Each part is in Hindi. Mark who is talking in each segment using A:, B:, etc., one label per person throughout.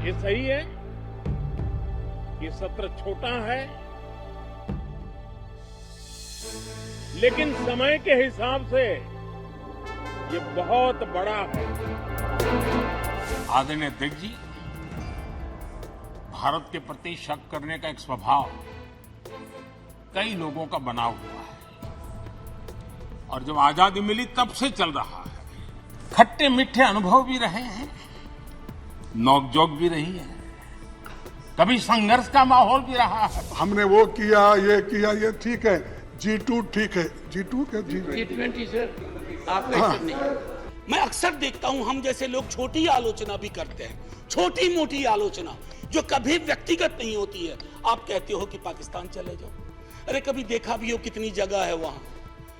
A: ये सही है कि सत्र छोटा है, लेकिन समय के हिसाब से ये बहुत बड़ा है। आदरणीय अध्यक्ष जी, भारत के प्रति शक करने का एक स्वभाव कई लोगों का बना हुआ है और जब आजादी मिली तब से चल रहा है। खट्टे मीठे अनुभव भी रहे हैं, नोकझोंक भी रही है, कभी संघर्ष का माहौल भी रहा है।
B: हमने वो किया, ये ठीक है। G2 ठीक है, G2 क्या
C: G20 सर आपका नहीं।
D: मैं अक्सर देखता हूं हम जैसे लोग छोटी आलोचना भी करते हैं, छोटी मोटी आलोचना जो कभी व्यक्तिगत नहीं होती है। आप कहते हो कि पाकिस्तान चले जाओ, अरे कभी देखा भी हो कितनी जगह है वहां।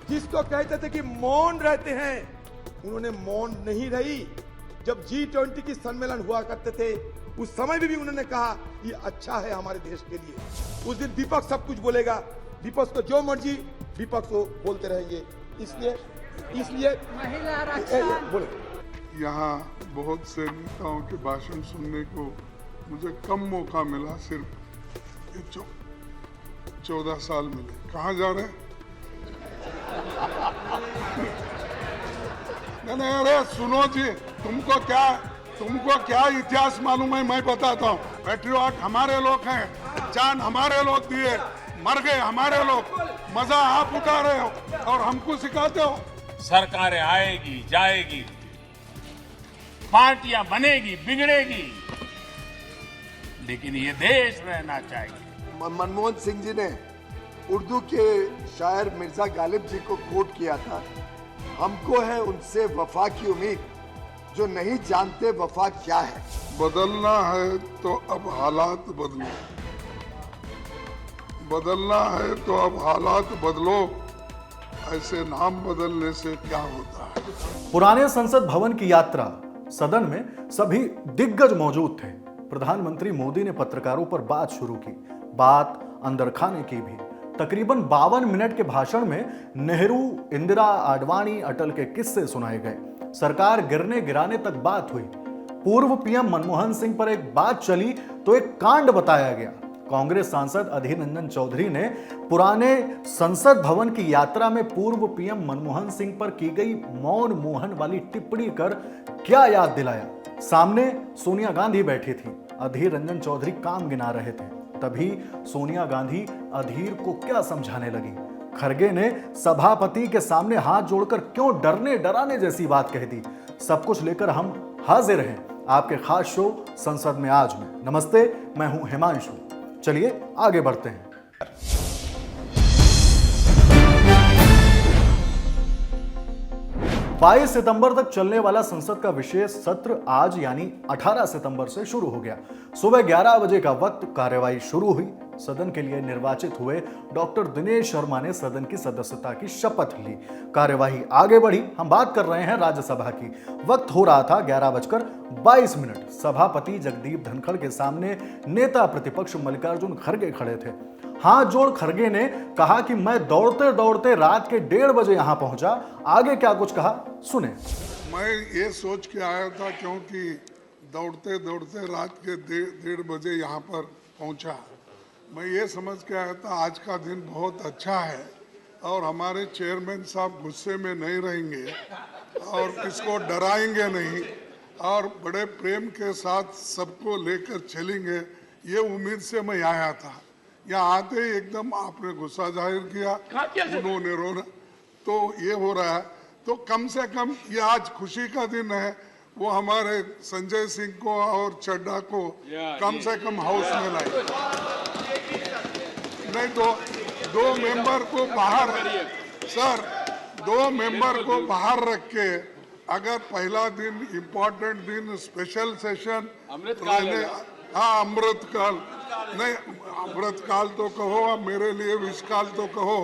E: जिसको कहते थे कि मौन रहते हैं, उन्होंने मौन नहीं रही। जब G20 की सम्मेलन हुआ करते थे उस समय भी उन्होंने कहा ये अच्छा है हमारे देश के लिए। उस दिन विपक्ष सब कुछ बोलेगा, विपक्ष को जो मर्जी विपक्ष को बोलते रहेंगे। इसलिए
F: महिला आरक्षण
E: बोले।
B: यहाँ बहुत से नेताओं के भाषण सुनने को मुझे कम मौका मिला, सिर्फ 14 साल मिले। कहाँ जा रहे हैं? नहीं, अरे सुनो जी, तुमको क्या इतिहास मालूम है? मैं बताता हूँ। पैट्रियट हमारे लोग हैं, जान हमारे लोग दिए, मर गए हमारे लोग, मजा आप उठा रहे हो और हमको सिखाते हो।
A: सरकारें आएगी जाएगी, पार्टियां बनेगी बिगड़ेगी, लेकिन ये देश रहना चाहिए।
G: मनमोहन सिंह जी ने उर्दू के शायर मिर्जा गालिब जी को कोट किया था, हमको है उनसे वफा की उम्मीद जो नहीं जानते वफा क्या है।
B: बदलना है तो अब हालात बदलो, बदलना है तो अब हालात बदलो, ऐसे नाम बदलने से क्या होता है।
H: पुराने संसद भवन की यात्रा, सदन में सभी दिग्गज मौजूद थे। प्रधानमंत्री मोदी ने पत्रकारों पर बात शुरू की, बात अंदर खाने की भी। तकरीबन 52 मिनट के भाषण में नेहरू, इंदिरा, आडवाणी, अटल के किस्से सुनाए गए। सरकार गिरने गिराने तक बात हुई। पूर्व पीएम मनमोहन सिंह पर एक बात चली तो एक कांड बताया गया। कांग्रेस सांसद अधीर रंजन चौधरी ने पुराने संसद भवन की यात्रा में पूर्व पीएम मनमोहन सिंह पर की गई मौन मोहन वाली टिप्पणी कर क्या याद दिलाया। सामने सोनिया गांधी बैठी थी, अधीर रंजन चौधरी काम गिना रहे थे। तभी सोनिया गांधी अधीर को क्या समझाने लगी। खरगे ने सभापति के सामने हाथ जोड़कर क्यों डरने डराने जैसी बात कह दी। सब कुछ लेकर हम हाजिर हैं आपके खास शो संसद में आज में। नमस्ते, मैं हूं हिमांशु। चलिए आगे बढ़ते हैं। 22 सितंबर तक चलने वाला संसद का विशेष सत्र आज यानी 18 सितंबर से शुरू हो गया। सुबह 11 बजे का वक्त कार्यवाही शुरू हुई। सदन के लिए निर्वाचित हुए डॉक्टर दिनेश शर्मा ने सदन की सदस्यता की शपथ ली। कार्यवाही आगे बढ़ी। हम बात कर रहे हैं राज्यसभा की। वक्त हो रहा था 11:22। सभापति जगदीप धनखड़ के सामने नेता प्रतिपक्ष मल्लिकार्जुन खड़गे खड़े थे। हाथ जोड़ खड़गे ने कहा कि मैं दौड़ते दौड़ते रात के 1:30 बजे यहां पहुंचा। आगे क्या कुछ कहा सुने।
B: मैं ये सोच के आया था, क्योंकि दौड़ते दौड़ते रात के 1:30 बजे यहाँ पर पहुंचा। मैं ये समझ के आया था आज का दिन बहुत अच्छा है और हमारे चेयरमैन साहब गुस्से में नहीं रहेंगे और किसको डराएंगे नहीं और बड़े प्रेम के साथ सबको लेकर चलेंगे, ये उम्मीद से मैं आया था। यहाँ आते ही एकदम आपने गुस्सा जाहिर किया, उन्होंने रोना, तो ये हो रहा है। तो कम से कम ये आज खुशी का दिन है, वो हमारे संजय सिंह को और चड्डा को कम से कम हाउस में लाए। नहीं तो 2 मेंबर को बाहर, सर 2 मेंबर को बाहर रख के अगर पहला दिन इम्पोर्टेंट दिन स्पेशल सेशन रहने, हाँ अमृतकाल नहीं, अमृतकाल तो कहो, आप मेरे लिए विषकाल तो कहो,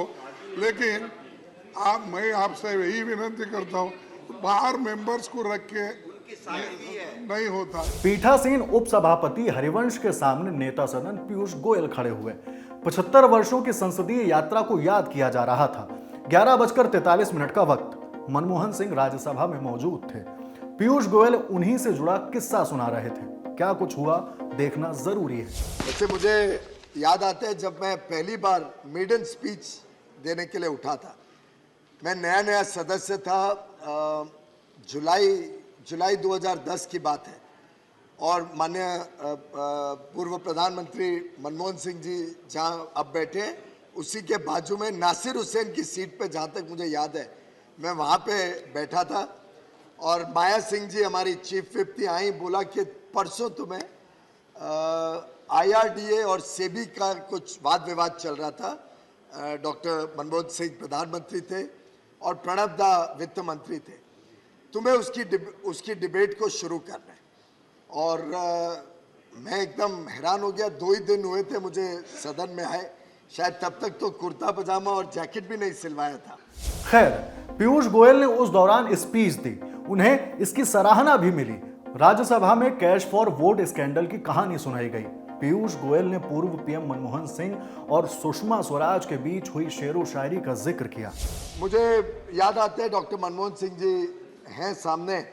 B: लेकिन मैं आपसे यही विनती करता हूँ बाहर मेंबर्स को रख के नहीं होता।
H: पीठासीन उपसभापति हरिवंश के सामने नेता सदन पीयूष गोयल खड़े हुए। 75 वर्षों की संसदीय यात्रा को याद किया जा रहा था। 11:43 का वक्त। मनमोहन सिंह राज्यसभा में मौजूद थे। पीयूष गोयल उन्हीं से जुड़ा किस्सा सुना रहे थे। क्या कुछ हुआ देखना जरूरी है।
G: वैसे मुझे याद आता है जब मैं पहली बार मेडन स्पीच देने के लिए उठा था, मैं नया सदस्य था, जुलाई 2010 की बात है, और माननीय पूर्व प्रधानमंत्री मनमोहन सिंह जी जहां अब बैठे हैं उसी के बाजू में नासिर हुसैन की सीट पे, जहां तक मुझे याद है मैं वहां पे बैठा था, और माया सिंह जी हमारी चीफ विप थी, आई बोला कि परसों तुम्हें IRDA और सेबी का कुछ वाद विवाद चल रहा था, डॉक्टर मनमोहन सिंह प्रधानमंत्री थे और प्रणब दा वित्त मंत्री थे, तुम्हें उसकी डिबेट को शुरू करना है। और मैं एकदम हैरान हो गया, 2 ही दिन हुए थे मुझे सदन में आए, शायद तब तक तो कुर्ता पजामा और जैकेट भी नहीं सिलवाया था।
H: खैर, पीयूष गोयल ने उस दौरान स्पीच दी, उन्हें इसकी सराहना भी मिली। राज्यसभा में कैश फॉर वोट स्कैंडल की कहानी सुनाई गई। पीयूष गोयल ने पूर्व पीएम मनमोहन सिंह और सुषमा स्वराज के बीच हुई शेरो शायरी का जिक्र किया।
G: मुझे याद आता है डॉक्टर मनमोहन सिंह जी हैं सामने,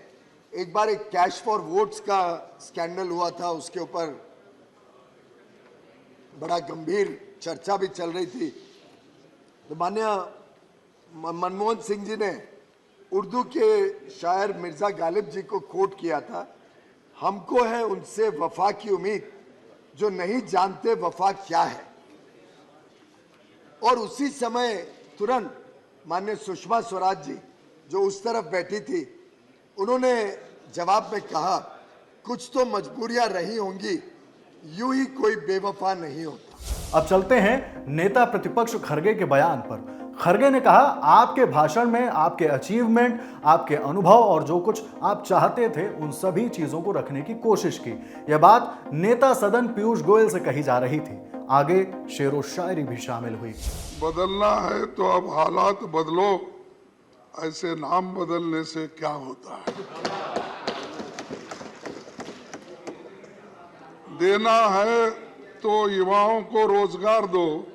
G: एक बार एक कैश फॉर वोट्स का स्कैंडल हुआ था, उसके ऊपर बड़ा गंभीर चर्चा भी चल रही थी, तो माननीय मनमोहन सिंह जी ने उर्दू के शायर मिर्जा गालिब जी को कोट किया था, हमको है उनसे वफा की उम्मीद जो नहीं जानते वफा क्या है। और उसी समय तुरंत माननीय सुषमा स्वराज जी जो उस तरफ बैठी थी, उन्होंने जवाब में कहा, कुछ तो मजबूरियां रही होंगी, यूं ही कोई बेवफा नहीं होता।
H: अब चलते हैं नेता प्रतिपक्ष खरगे के बयान पर। खरगे ने कहा, आपके भाषण में आपके अचीवमेंट, आपके अनुभव और जो कुछ आप चाहते थे उन सभी चीजों को रखने की कोशिश की। यह बात नेता सदन पीयूष गोयल से कही जा रही थी। आगे शेरो शायरी भी शामिल हुई।
B: बदलना है तो अब हालात बदलो, ऐसे नाम बदलने से क्या होता है। देना है तो युवाओं को रोजगार दो,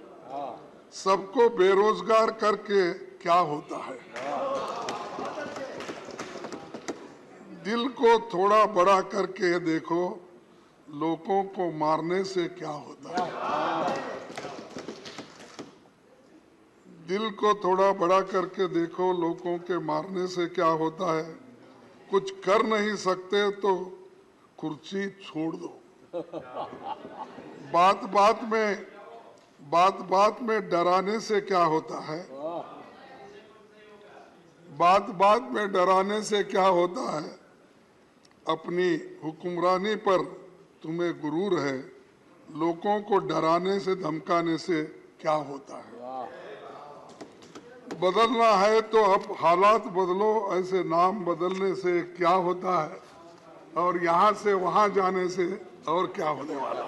B: सबको बेरोजगार करके क्या होता है। दिल को थोड़ा बड़ा करके देखो, लोगों को मारने से क्या होता है। दिल को थोड़ा बड़ा करके देखो, लोगों के मारने से क्या होता है। कुछ कर नहीं सकते तो कुर्सी छोड़ दो। बात में डराने से क्या होता है। बात में डराने से क्या होता है। अपनी हुक्मरानी पर तुम्हें गुरूर है, लोगों को डराने से धमकाने से क्या होता है। बदलना है तो अब हालात बदलो, ऐसे नाम बदलने से क्या होता है, और यहाँ से वहाँ जाने से और क्या होने वाला है।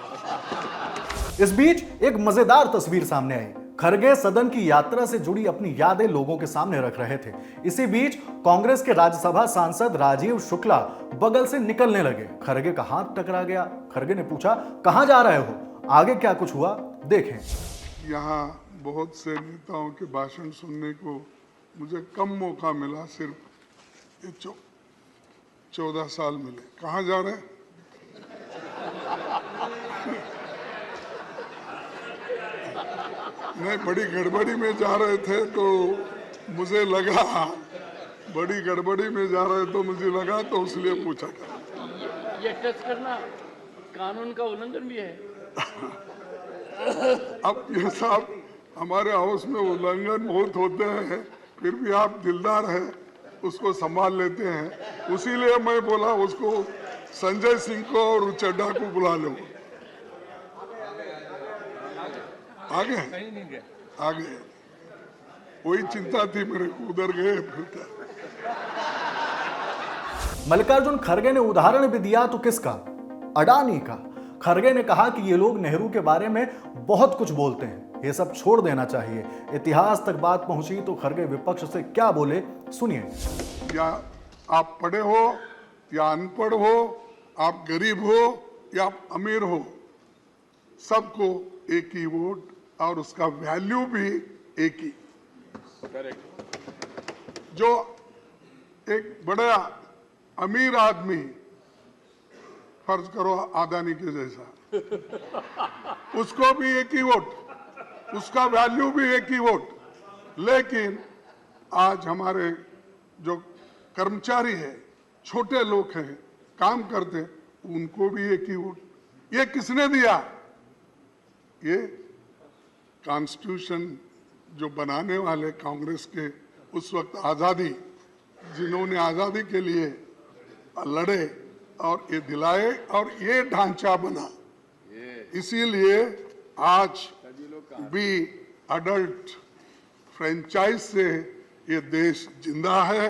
H: इस बीच एक मजेदार तस्वीर सामने आई। खरगे सदन की यात्रा से जुड़ी अपनी यादें लोगों के सामने रख रहे थे। इसी बीच कांग्रेस के राज्यसभा सांसद राजीव शुक्ला बगल से निकलने लगे। खरगे का हाथ टकरा गया। खरगे ने पूछा, कहां जा रहे हो। आगे क्या कुछ हुआ देखें।
B: यहाँ बहुत से नेताओं के भाषण सुनने को मुझे कम मौका मिला, सिर्फ ये 14 साल मिले। कहाँ जा रहे हैं? नहीं, बड़ी गड़बड़ी में जा रहे थे तो मुझे लगा, बड़ी गड़बड़ी में जा रहे तो मुझे लगा, तो इसलिए पूछा।
C: ये टच करना कानून का उल्लंघन भी है।
B: अब ये साहब, हमारे हाउस में उल्लंघन बहुत होते हैं, फिर भी आप दिलदार हैं, उसको संभाल लेते हैं। उसीलिए मैं बोला उसको, संजय सिंह को और चड्डा को बुला लो। आगे वही चिंता थी मेरे को, उधर गए फिर।
H: मल्लिकार्जुन खरगे ने उदाहरण भी दिया तो किसका, अडानी का। खरगे ने कहा कि ये लोग नेहरू के बारे में बहुत कुछ बोलते हैं, ये सब छोड़ देना चाहिए। इतिहास तक बात पहुंची तो खरगे विपक्ष से क्या बोले, सुनिए।
B: या आप पढ़े हो या अनपढ़ हो, आप गरीब हो या अमीर हो, सबको एक ही वोट और उसका वैल्यू भी एक ही। जो एक बड़ा अमीर आदमी फर्ज करो अदानी के जैसा, उसको भी एक ही वोट, उसका वैल्यू भी एक ही वोट। लेकिन आज हमारे जो कर्मचारी है, छोटे लोग हैं, काम करते, उनको भी एक ही वोट। ये किसने दिया? ये कॉन्स्टिट्यूशन जो बनाने वाले कांग्रेस के उस वक्त आजादी, जिन्होंने आजादी के लिए लड़े और ये दिलाए और ये ढांचा बना। इसीलिए आज भी अडल्ट फ्रेंचाइज से ये देश जिंदा है,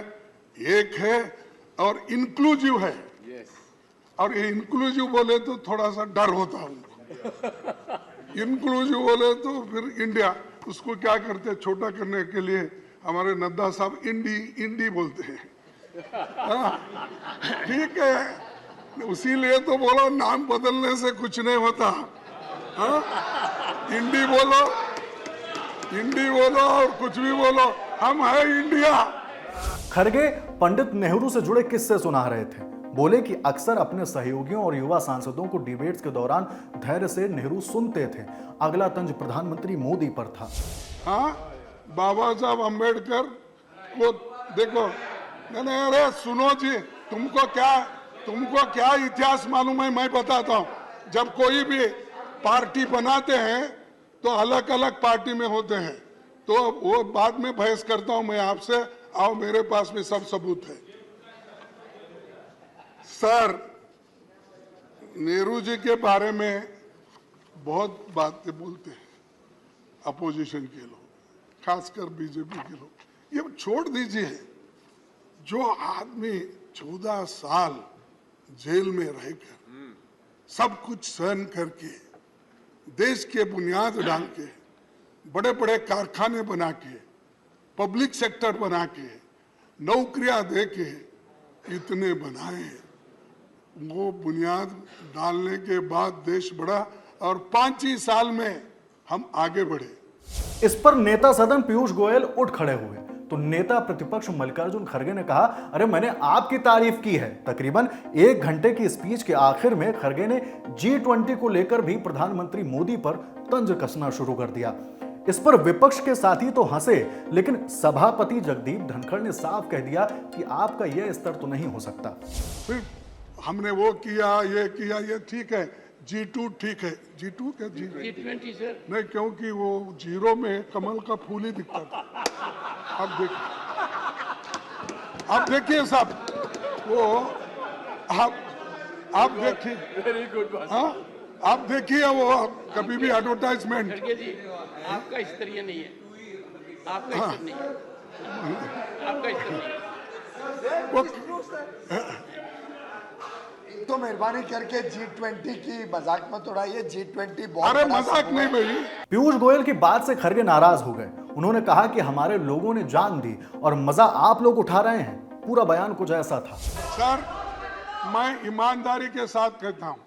B: एक है और इंक्लूसिव है। और ये इंक्लूसिव बोले तो थोड़ा सा डर होता है उनको। इंक्लूसिव बोले तो फिर इंडिया, उसको क्या करते हैं छोटा करने के लिए, हमारे नड्डा साहब इंडी बोलते हैं। ठीक है, उसीलिए तो बोलो नाम बदलने से कुछ नहीं होता। इंडी बोलो और कुछ भी बोलो, हम है इंडिया।
H: खरगे पंडित नेहरू से जुड़े किस्से सुना रहे थे। बोले कि अक्सर अपने सहयोगियों और युवा सांसदों को डिबेट्स के दौरान धैर्य से नेहरू सुनते थे। अगला तंज प्रधानमंत्री मोदी पर था।
B: हाँ, बाबा साहब अम्बेडकर को देखो, नहीं अरे सुनो जी, तुमको क्या इतिहास मालूम है, मैं बताता हूँ। जब कोई भी पार्टी बनाते हैं तो अलग अलग पार्टी में होते हैं, तो वो बाद में बहस करता हूं मैं आपसे, आओ मेरे पास भी सब सबूत है। सर, नेहरू जी के बारे में बहुत बातें बोलते हैं अपोजिशन के लोग, खासकर बीजेपी के लोग। ये छोड़ दीजिए, जो आदमी 14 साल जेल में रहकर सब कुछ सहन करके देश के बुनियाद डाल के, बड़े बड़े कारखाने बना के, पब्लिक सेक्टर बना के, नौकरियां दे के इतने बनाए, वो बुनियाद डालने के बाद देश बढ़ा और 5 ही साल में हम आगे बढ़े।
H: इस पर नेता सदन पीयूष गोयल उठ खड़े हुए तो नेता प्रतिपक्ष मल्लिकार्जुन खड़गे ने कहा, अरे मैंने आपकी तारीफ की है। तकरीबन 1 घंटे की स्पीच के आखिर में खड़गे ने G20 को लेकर भी प्रधानमंत्री मोदी पर तंज कसना शुरू कर दिया। इस पर विपक्ष के साथी तो हंसे, लेकिन सभापति जगदीप धनखड़ ने साफ कह दिया कि आपका यह स्तर तो नहीं हो सकता।
B: फिर हमने वो किया, ये किया, ये ठीक है, G2 ठीक है, G2 क्या
C: G20 सर,
B: नहीं, क्योंकि वो जीरो में कमल का फूल ही दिखता था। अब देखिए साहब, वो आप देखिए,
C: वेरी गुड बात।
B: हाँ, आप देखिए वो कभी भी एडवर्टाइजमेंट।
C: खड़गे जी, आपका स्तरीय नहीं है, आपका स्तर नहीं है, आपका स्तर नहीं है।
B: वो
G: तो मेहरबानी करके G20 की मजाक मत उड़ाइए। G20 बहुत
B: अरे
G: बड़ा
B: मजाक
G: समूह
B: नहीं
G: है।
B: भाई।
H: पीयूष गोयल की बात से खड़गे नाराज हो गए। उन्होंने कहा कि हमारे लोगों ने जान दी और मजा आप लोग उठा रहे हैं। पूरा बयान कुछ ऐसा था।
B: सर, मैं ईमानदारी के साथ कहता हूं,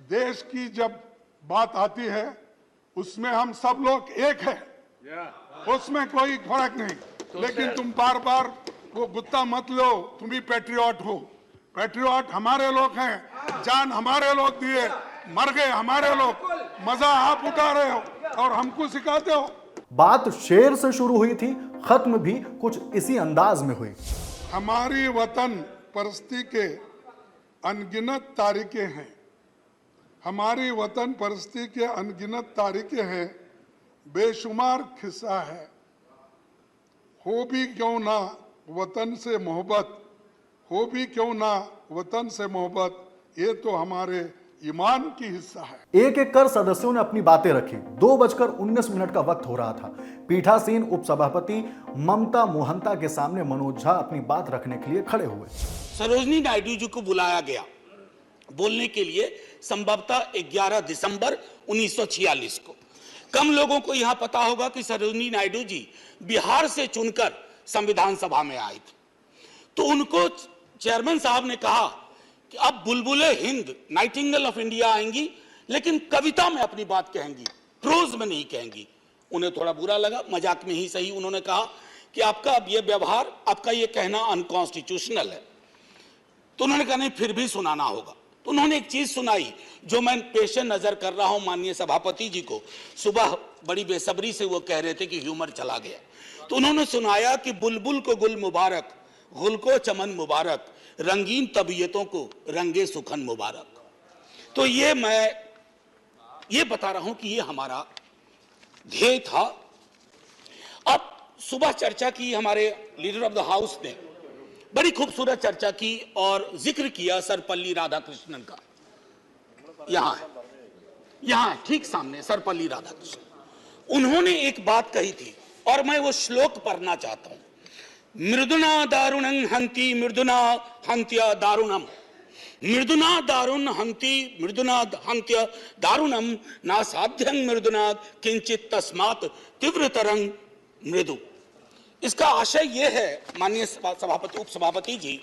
B: देश की जब बात आती है उसमें हम सब लोग एक है, उसमें कोई फर्क नहीं। लेकिन तुम बार बार वो गुत्ता मत लो, तुम भी पैट्रियट हो। पैट्रियट हमारे लोग हैं, जान हमारे लोग दिए, मर गए हमारे लोग, मजा आप उठा रहे हो और हमको सिखाते हो।
H: बात शेर से शुरू हुई थी, खत्म भी कुछ इसी अंदाज में हुई।
B: हमारी वतन परस्ती के अनगिनत तारीखें हैं, हमारी वतन परस्ती के अनगिनत तारीखें हैं, बेशुमार खिस्सा है। हो भी क्यों ना वतन से मोहब्बत, हो भी क्यों ना वतन से मोहब्बत, ये तो हमारे ईमान की हिस्सा है।
H: एक एक कर सदस्यों ने अपनी बातें रखी। 2:19 का वक्त हो रहा था। पीठासीन उपसभापति ममता मोहंता के सामने मनोज झा अपनी बात रखने के लिए खड़े हुए।
D: सरोजनी नायडू जी को बुलाया गया बोलने के लिए, संभवतः 11 दिसंबर 1946 को। कम लोगों को यहां पता होगा कि सरोजनी नायडू जी बिहार से चुनकर संविधान सभा में आई थी। तो उनको चेयरमैन साहब ने कहा कि अब बुलबुले हिंद, नाइटिंगेल ऑफ इंडिया आएंगी, लेकिन कविता में अपनी बात कहेंगी, प्रोज में नहीं कहेंगी। उन्हें थोड़ा बुरा लगा, मजाक में ही सही। उन्होंने कहा कि आपका अब ये व्यवहार, आपका ये कहना अनकॉन्स्टिट्यूशनल है। तो उन्होंने कहा नहीं, फिर भी सुनाना होगा। तो उन्होंने एक चीज सुनाई जो मैं पेश नजर कर रहा हूं माननीय सभापति जी को। सुबह बड़ी बेसब्री से वो कह रहे थे कि ह्यूमर चला गया, तो उन्होंने सुनाया कि बुलबुल को गुल मुबारक, गुल को चमन मुबारक, रंगीन तबीयतों को रंगे सुखन मुबारक। तो ये मैं ये बता रहा हूं कि ये हमारा ध्येय था। अब सुबह चर्चा की, हमारे लीडर ऑफ द हाउस ने बड़ी खूबसूरत चर्चा की और जिक्र किया सर्वपल्ली राधाकृष्णन का। यहां ठीक सामने सर्वपल्ली राधाकृष्णन। उन्होंने एक बात कही थी और मैं वो श्लोक पढ़ना चाहता हूं। मृदुना दारुणं हंति मृदुना हंत्य दारुणम, मृदुना दारुण हंति मृदुना हंत्य दारुणम, ना साध्यं मृदुना किंचित तस्मात् तीव्रतरं मृदु। इसका आशय यह है माननीय सभापति, उपसभापति जी,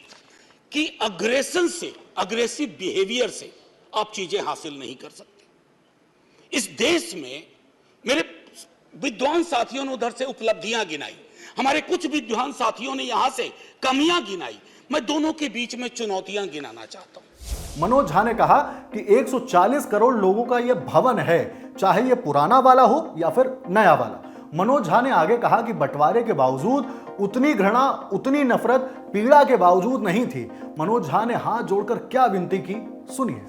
D: कि अग्रेशन से, अग्रेसिव बिहेवियर से आप चीजें हासिल नहीं कर सकते। इस देश में मेरे विद्वान साथियों ने उधर से उपलब्धियां गिनाई, हमारे कुछ विद्वान साथियों ने यहां से कमियां गिनाई, मैं दोनों के बीच में चुनौतियां गिनाना चाहता हूं।
H: मनोज झा ने कहा कि 140 करोड़ लोगों का यह भवन है, चाहे यह पुराना वाला हो या फिर नया वाला। मनोज झा ने आगे कहा कि बंटवारे के बावजूद उतनी घृणा, उतनी नफरत, पीड़ा के बावजूद नहीं थी। मनोज झा ने हाथ जोड़कर क्या विनती की, सुनिए।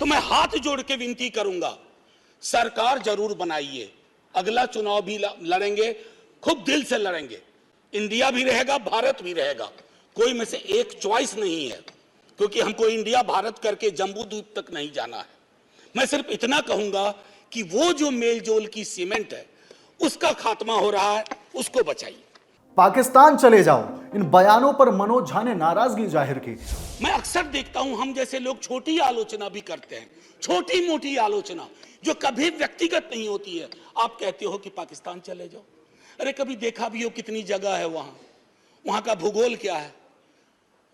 D: तो मैं हाथ जोड़ के विनती करूंगा, सरकार जरूर बनाइए, अगला चुनाव भी लड़ेंगे, खूब दिल से लड़ेंगे। इंडिया भी रहेगा, भारत भी रहेगा, कोई में से एक चॉइस नहीं है, क्योंकि हमको इंडिया भारत करके जम्बू द्वीप तक नहीं जाना है। मैं सिर्फ इतना कहूंगा कि वो जो मेलजोल की सीमेंट है उसका खात्मा हो रहा है, उसको बचाइए।
H: पाकिस्तान चले जाओ, इन बयानों पर मनोज झा ने नाराजगी जाहिर की।
D: मैं अक्सर देखता हूं हम जैसे लोग छोटी आलोचना भी करते हैं, छोटी मोटी आलोचना जो कभी व्यक्तिगत नहीं होती है। आप कहते हो कि पाकिस्तान चले जाओ, अरे कभी देखा भी हो कितनी जगह है वहां का भूगोल क्या है,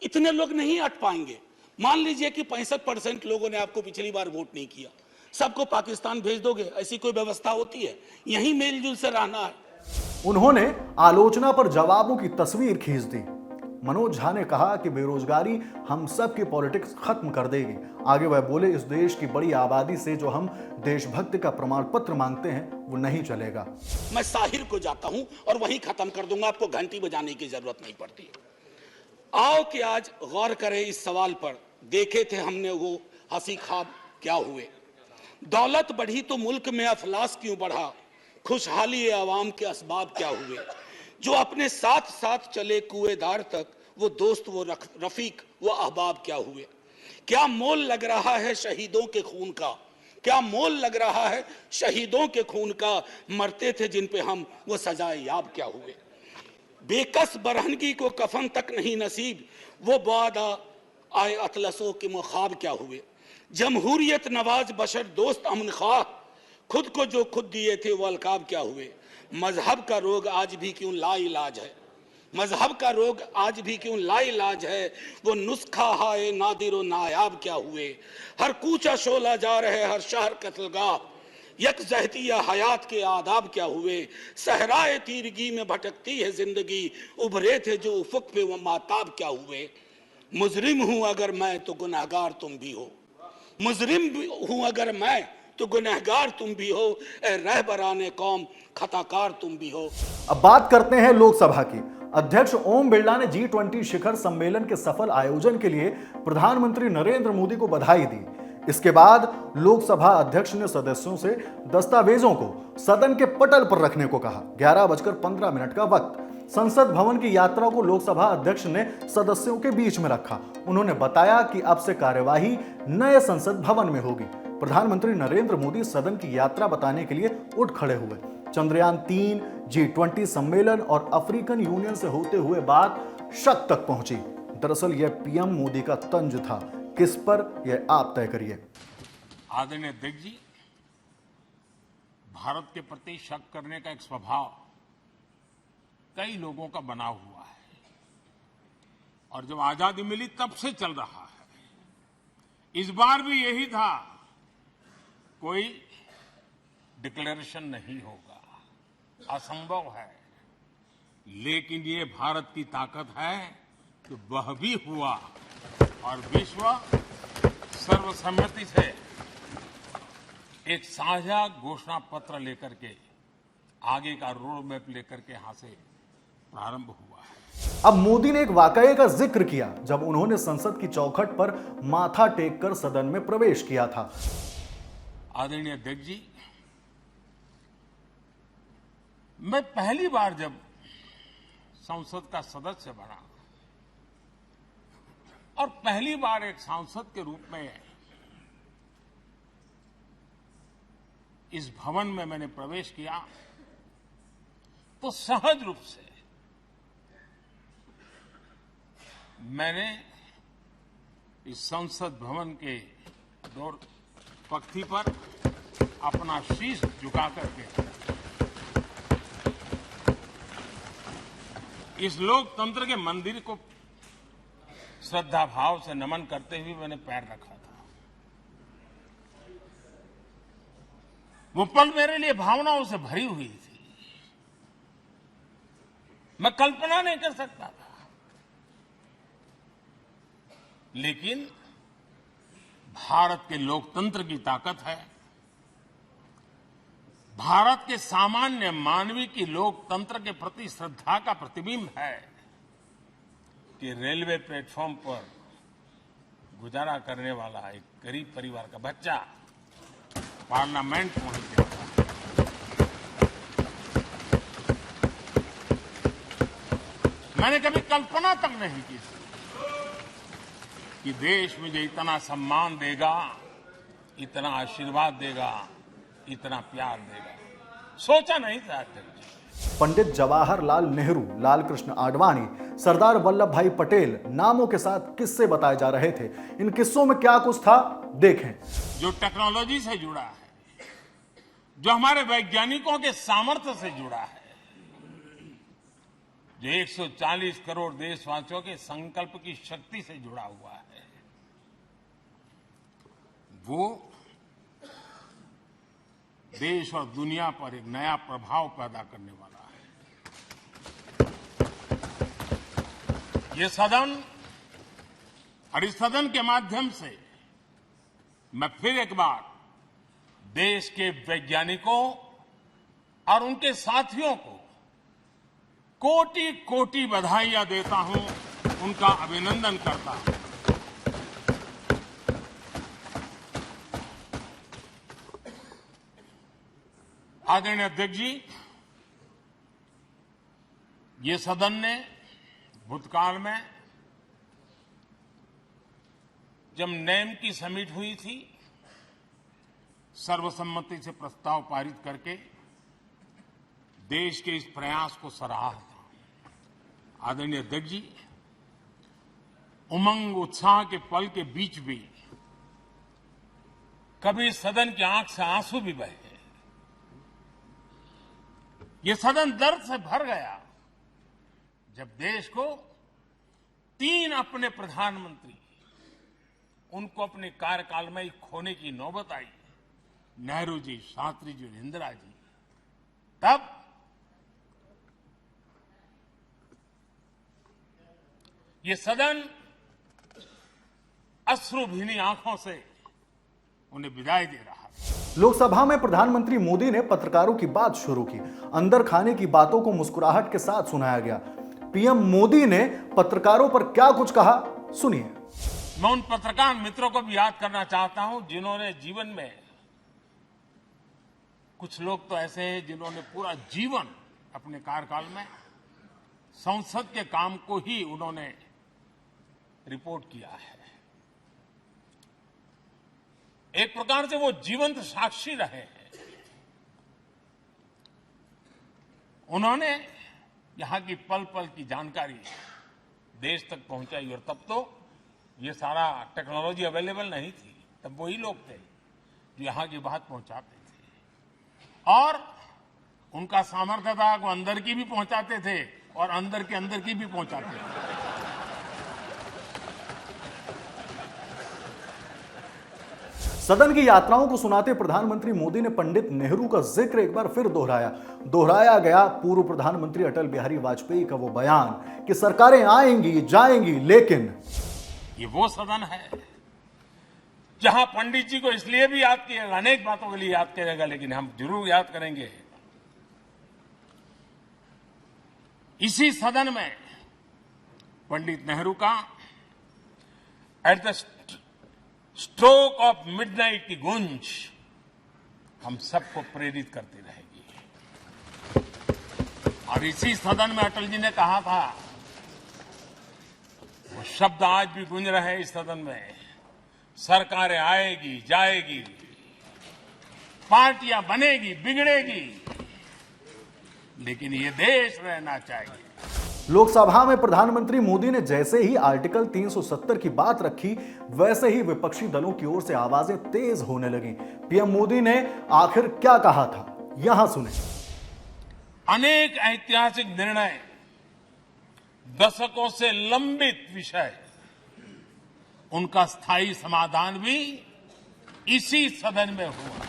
D: इतने लोग नहीं अट पाएंगे। मान लीजिए कि 65% लोगों ने आपको पिछली बार वोट नहीं किया, सबको पाकिस्तान भेज दोगे? ऐसी कोई व्यवस्था होती है? यहीं मेलजुल से रहना है।
H: उन्होंने आलोचना पर जवाबों की तस्वीर खींच दी। मनोज झा ने कहा कि बेरोजगारी हम सब की पॉलिटिक्स खत्म कर देगी। आगे वह बोले, इस देश की बड़ी आबादी से जो हम देशभक्ति का प्रमाण पत्र मांगते हैं वो नहीं चलेगा।
D: मैं साहिर को जाता हूं और वहीं खत्म कर दूंगा, आपको घंटी बजाने की जरूरत नहीं पड़ती। आओ कि आज गौर करें इस सवाल पर। देखे थे हमने वो हंसी ख्वाब क्या हुए, दौलत बढ़ी तो मुल्क में अफलास क्यों बढ़ा, खुशहाली आवाम के असबाब क्या हुए, जो अपने साथ साथ चले कुएदार तक, वो दोस्त वो रफीक वो अहबाब क्या हुए। क्या मोल लग रहा है शहीदों के खून का, क्या मोल लग रहा है शहीदों के खून का, मरते थे जिन पे हम वो सजाए याब क्या हुए। बेकस बरहनगी को कफन तक नहीं नसीब, वो वादा आए अतलसों के मुखाब क्या हुए। जमहूरियत नवाज बशर दोस्त अमन ख्वाह, खुद को जो खुद दिए थे वो अलकाब क्या हुए। मजहब का रोग आज भी क्यों लाइलाज है, मजहब का रोग आज भी क्यों लाइलाज है, वो नुस्खा हाय नादिर व नायाब क्या हुए। हर कूचा शोला जा रहे हर शहर कत्लगाह, यकजहतिया हयात के आदाब क्या हुए। सहराए तीरगी में भटकती है जिंदगी, उभरे थे जो उफक पे वो माताब क्या हुए। मुजरिम हूं अगर मैं तो गुनहगार तुम भी हो, मुजरिम हूं अगर मैं तो गुनहगार तुम भी हो, ए रहबराने कौम खताकार तुम भी हो।
H: अब बात करते हैं लोकसभा की। अध्यक्ष ओम बिरला ने G20 शिखर सम्मेलन के सफल आयोजन के लिए प्रधानमंत्री नरेंद्र मोदी को बधाई दी। इसके बाद लोकसभा अध्यक्ष ने सदस्यों से दस्तावेजों को सदन के पटल पर रखने को कहा। 11:15 का वक्त। संसद भवन की यात्रा को लोकसभा अध्यक्ष ने सदस्यों के बीच में रखा। उन्होंने बताया कि अब से कार्यवाही नए संसद भवन में होगी। प्रधानमंत्री नरेंद्र मोदी सदन की यात्रा बताने के लिए उठ खड़े हुए। चंद्रयान 3, G20 सम्मेलन और अफ्रीकन यूनियन से होते हुए बात शक तक पहुंची। दरअसल यह पीएम मोदी का तंज था, किस पर यह आप तय करिए।
A: आदरणीय अध्यक्ष जी, भारत के प्रति शक करने का एक स्वभाव कई लोगों का बना हुआ है और जब आजादी मिली तब से चल रहा है। इस बार भी यही था, कोई डिक्लेरेशन नहीं होगा, असंभव है। लेकिन ये भारत की ताकत है कि वह भी हुआ और विश्व सर्वसम्मति से एक साझा घोषणा पत्र लेकर के आगे का रोड मैप लेकर के यहां से प्रारंभ हुआ है।
H: अब मोदी ने एक वाकये का जिक्र किया जब उन्होंने संसद की चौखट पर माथा टेककर सदन में प्रवेश किया था।
A: आदरणीय अध्यक्ष जी, मैं पहली बार जब संसद का सदस्य बना और पहली बार एक सांसद के रूप में इस भवन में मैंने प्रवेश किया तो सहज रूप से मैंने इस संसद भवन के दौर पक्ति पर अपना शीश झुका करके इस लोकतंत्र के मंदिर को श्रद्धा भाव से नमन करते हुए मैंने पैर रखा था। वो पल मेरे लिए भावनाओं से भरी हुई थी। मैं कल्पना नहीं कर सकता था, लेकिन भारत के लोकतंत्र की ताकत है, भारत के सामान्य मानवीय की लोकतंत्र के प्रति श्रद्धा का प्रतिबिंब है कि रेलवे प्लेटफॉर्म पर गुजारा करने वाला एक गरीब परिवार का बच्चा पार्लियामेंट पहुंच गया था। मैंने कभी कल्पना तक नहीं की कि देश मुझे इतना सम्मान देगा, इतना आशीर्वाद देगा, इतना प्यार देगा। सोचा नहीं था अध्यक्ष।
H: पंडित जवाहरलाल नेहरू, लाल कृष्ण आडवाणी, सरदार वल्लभ भाई पटेल नामों के साथ किस्से बताए जा रहे थे। इन किस्सों में क्या कुछ था, देखें।
A: जो टेक्नोलॉजी से जुड़ा है, जो हमारे वैज्ञानिकों के सामर्थ्य से जुड़ा है, जो 140 करोड़ देशवासियों के संकल्प की शक्ति से जुड़ा हुआ है, वो देश और दुनिया पर एक नया प्रभाव पैदा करने वाला है। ये सदन और इस सदन के माध्यम से मैं फिर एक बार देश के वैज्ञानिकों और उनके साथियों को कोटि कोटि बधाइयां देता हूं, उनका अभिनंदन करता हूं। आदरणीय अध्यक्ष जी, ये सदन ने भूतकाल में जब नेम की समिट हुई थी, सर्वसम्मति से प्रस्ताव पारित करके देश के इस प्रयास को सराहा था। आदरणीय अध्यक्ष जी, उमंग उत्साह के पल के बीच भी कभी सदन की आंख से आंसू भी बहे। ये सदन दर्द से भर गया जब देश को 3 अपने प्रधानमंत्री उनको अपने कार्यकाल में ही खोने की नौबत आई, नेहरू जी, शास्त्री जी और इंदिरा जी। तब ये सदन अश्रुभीनी आंखों से उन्हें विदाई दे रहा है।
H: लोकसभा में प्रधानमंत्री मोदी ने पत्रकारों की बात शुरू की। अंदर खाने की बातों को मुस्कुराहट के साथ सुनाया गया। पीएम मोदी ने पत्रकारों पर क्या कुछ कहा, सुनिए।
A: मैं उन पत्रकार मित्रों को भी याद करना चाहता हूं जिन्होंने जीवन में, कुछ लोग तो ऐसे हैं जिन्होंने पूरा जीवन अपने कार्यकाल में संसद के काम को ही उन्होंने रिपोर्ट किया है। एक प्रकार से वो जीवंत साक्षी रहे हैं। उन्होंने यहां की पल पल की जानकारी देश तक पहुंचाई, और तब तो ये सारा टेक्नोलॉजी अवेलेबल नहीं थी। तब वही लोग थे जो यहां की बात पहुंचाते थे, और उनका सामर्थ्य था वो अंदर की भी पहुंचाते थे और अंदर की भी पहुंचाते थे।
H: सदन की यात्राओं को सुनाते प्रधानमंत्री मोदी ने पंडित नेहरू का जिक्र एक बार फिर दोहराया गया पूर्व प्रधानमंत्री अटल बिहारी वाजपेयी का वो बयान कि सरकारें आएंगी जाएंगी, लेकिन
A: ये वो सदन है जहां पंडित जी को इसलिए भी याद किएगा, अनेक बातों के लिए याद करेगा, लेकिन हम जरूर याद करेंगे इसी सदन में पंडित नेहरू का at the stroke of midnight की गूंज हम सबको प्रेरित करती रहेगी। और इसी सदन में अटल जी ने कहा था, वो शब्द आज भी गूंज रहे हैं इस सदन में, सरकारें आएगी जाएगी, पार्टियां बनेगी बिगड़ेगी, लेकिन ये देश रहना चाहिए।
H: लोकसभा में प्रधानमंत्री मोदी ने जैसे ही आर्टिकल 370 की बात रखी, वैसे ही विपक्षी दलों की ओर से आवाजें तेज होने लगी। पीएम मोदी ने आखिर क्या कहा था, यहां सुने।
A: अनेक ऐतिहासिक निर्णय, दशकों से लंबित विषय, उनका स्थायी समाधान भी इसी सदन में हुआ।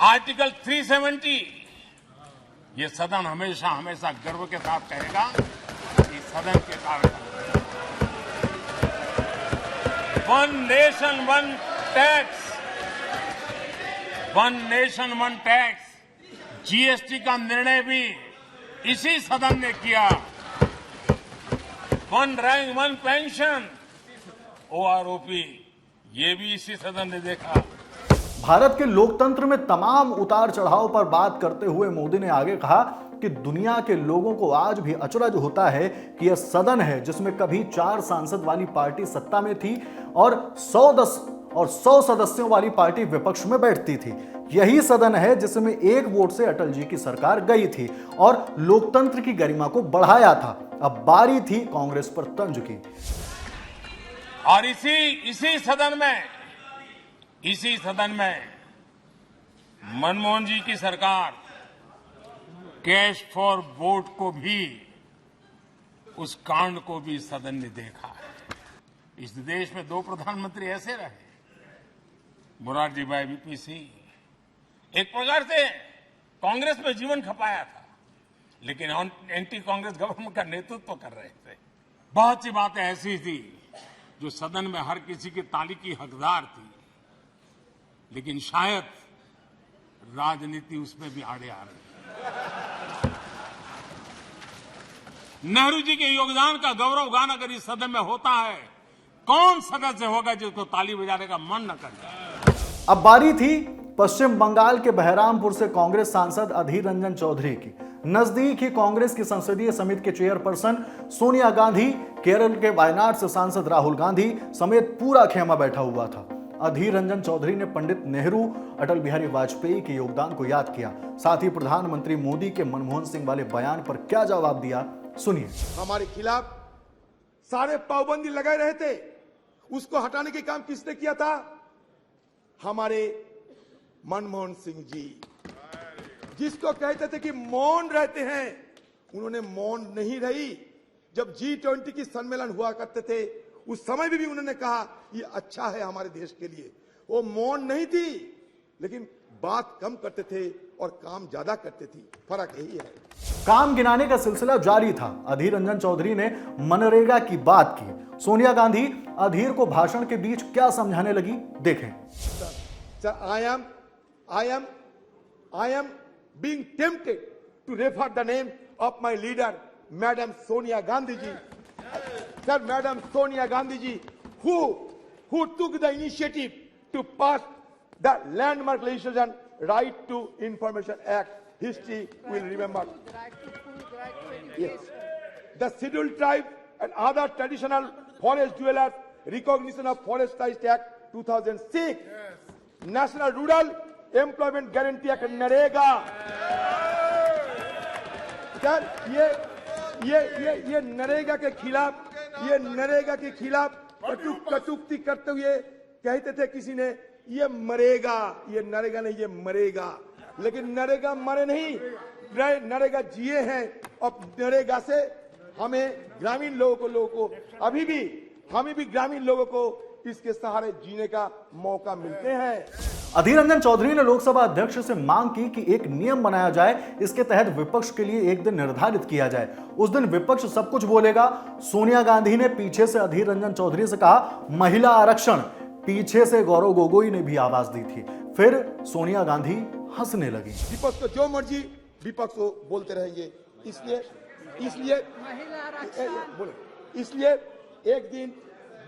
A: आर्टिकल 370 ये सदन हमेशा हमेशा गर्व के साथ कहेगा कि सदन के कारण one nation one tax, one nation one tax, GST का निर्णय भी इसी सदन ने किया। One rank one pension, OROP, ये भी इसी सदन ने देखा।
H: भारत के लोकतंत्र में तमाम उतार चढ़ाव पर बात करते हुए मोदी ने आगे कहा कि दुनिया के लोगों को आज भी अचरज होता है कि यह सदन है जिसमें कभी 4 सांसद वाली पार्टी सत्ता में थी और 100 सदस्यों वाली पार्टी विपक्ष में बैठती थी। यही सदन है जिसमें 1 वोट से अटल जी की सरकार गई थी और लोकतंत्र की गरिमा को बढ़ाया था। अब बारी थी कांग्रेस पर तंज की।
A: और इसी सदन में मनमोहन जी की सरकार कैश फॉर वोट को भी, उस कांड को भी सदन ने देखा है। इस देश में 2 प्रधानमंत्री ऐसे रहे, मोरारजी भाई वीपी सिंह। एक प्रकार से कांग्रेस में जीवन खपाया था, लेकिन एंटी कांग्रेस गवर्नमेंट का नेतृत्व कर रहे थे। बहुत सी बातें ऐसी थी जो सदन में हर किसी की ताली की हकदार थी, लेकिन शायद राजनीति उसमें भी आड़े आ रही। नेहरू जी के योगदान का गौरव गान अगर इस सदन में होता है, कौन सदस्य होगा जिसको ताली बजाने का मन न करे।
H: अब बारी थी पश्चिम बंगाल के बहरामपुर से कांग्रेस सांसद अधीर रंजन चौधरी की। नजदीक ही कांग्रेस की संसदीय समिति के चेयरपर्सन सोनिया गांधी, केरल के वायनाड से सांसद राहुल गांधी समेत पूरा खेमा बैठा हुआ था। अधीर रंजन चौधरी ने पंडित नेहरू, अटल बिहारी वाजपेयी के योगदान को याद किया। साथ ही प्रधानमंत्री मोदी के मनमोहन सिंह वाले बयान पर क्या जवाब दिया, सुनिए।
E: हमारे खिलाफ सारे पाबंदी लगाए रहे थे, उसको हटाने के काम किसने किया था? हमारे मनमोहन सिंह जी, जिसको कहते थे कि मौन रहते हैं, उन्होंने मौन नहीं रही। जब G20 की सम्मेलन हुआ करते थे, उस समय भी उन्होंने कहा ये अच्छा है हमारे देश के लिए। वो मौन नहीं थी, लेकिन बात कम करते थे और काम ज्यादा करते थे। फर्क यही है।
H: काम गिनाने का सिलसिला जारी था। अधीर रंजन चौधरी ने मनरेगा की बात की। सोनिया गांधी अधीर को भाषण के बीच क्या समझाने लगी, देखें।
E: Sir, I am being tempted to refer the name of my leader, Madam Sonia Gandhi ji. Sir, Madam Sonia Gandhi ji, who took the initiative to pass the landmark legislation, Right to Information Act. History will remember. Yes. The Scheduled Tribe and other traditional forest dwellers, recognition of Forest Rights Act 2006. National Rural Employment Guarantee Act, NREGA. Sir, ये नरेगा के खिलाफ कटुक्ति करते हुए कहते थे किसी ने, ये मरेगा, ये नरेगा नहीं, ये मरेगा। लेकिन नरेगा मरे नहीं, नरेगा जिए हैं। और नरेगा से हमें ग्रामीण लोगों को अभी भी ग्रामीण लोगों को इसके सहारे जीने का मौका मिलते हैं।
H: अधीर रंजन चौधरी ने लोकसभा अध्यक्ष से मांग की कि एक नियम बनाया जाए, इसके तहत विपक्ष के लिए एक दिन निर्धारित किया जाए। उस दिन विपक्ष सब कुछ बोलेगा। सोनिया गांधी ने पीछे से अधीर रंजन चौधरी से कहा महिला आरक्षण, पीछे से गौरव गोगोई ने भी आवाज दी थी। फिर सोनिया गांधी हंसने लगी।
E: विपक्ष को जो मर्जी विपक्ष को बोलते रहेंगे, इसलिए एक दिन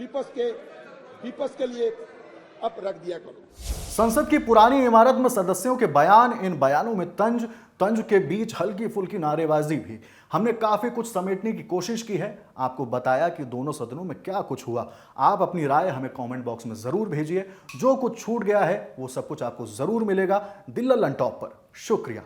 E: विपक्ष के लिए अब रख दिया करो।
H: संसद की पुरानी इमारत में सदस्यों के बयान, इन बयानों में तंज के बीच हल्की फुल्की नारेबाजी भी। हमने काफी कुछ समेटने की कोशिश की है, आपको बताया कि दोनों सदनों में क्या कुछ हुआ। आप अपनी राय हमें कमेंट बॉक्स में जरूर भेजिए। जो कुछ छूट गया है वो सब कुछ आपको जरूर मिलेगा दिल्लल ऑन टॉप पर। शुक्रिया।